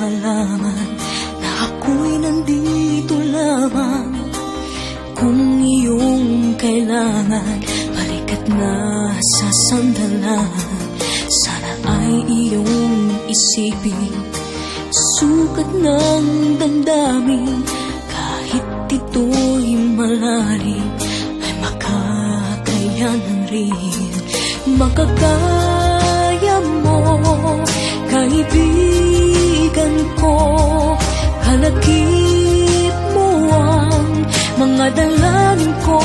malaman na ako'y nandito lamang. Kung iyong kailangan, balikat na sa sandalan. Sana ay iyong isipin, sukat ng damdamin. Kahit ito'y malalim, ay makakayanan rin. Makakaya mo, kaibigan ko. Kalakip mo ang mga dalangin ko.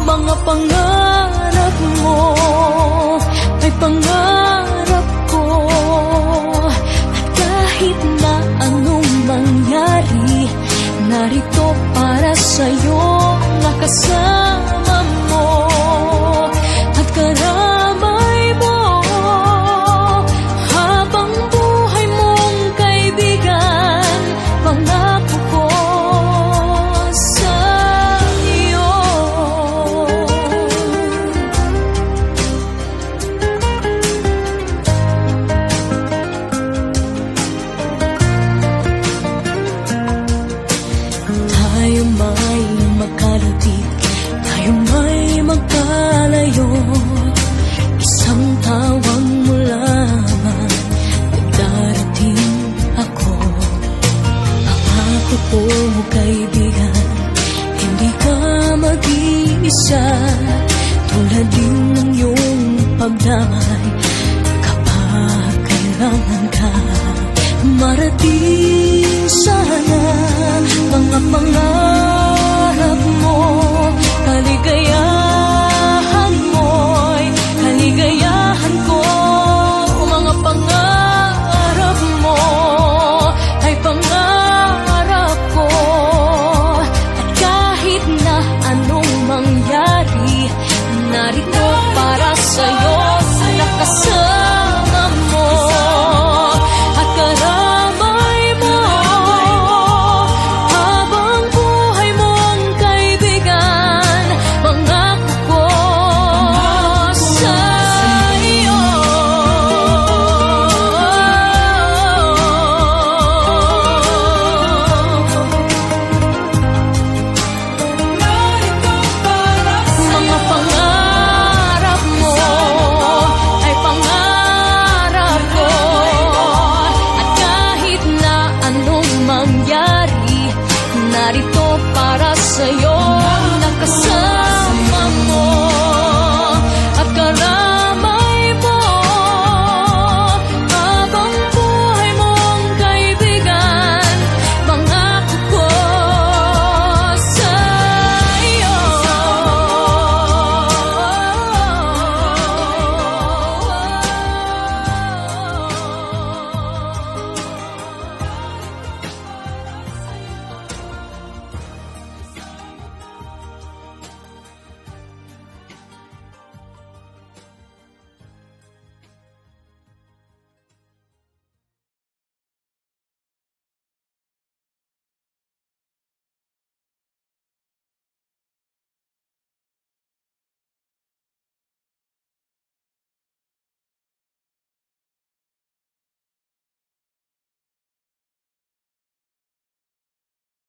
Mga pangarap mo ay pangarap ko. At kahit na anong mangyari, narito para sa'yo, nakasama mo at karamay mo. Habang buhay mong kaibigan, pangako ko sa iyo. Tayo may magkalapit, tayo may magkalayo. Isang tawag mo lamang, ay darating ako. Pangako ko, kaibigan, hindi ka mag-iisa. Tulad din ng iyong pagdamay kapag kailangan ka. Marating sana mga pangarap mo. Kaligayahan mo'y kaligayahan ko. Mga pangarap mo ay pangarap ko. At kahit na anong mangyari, narito para sa'yo, nakasama.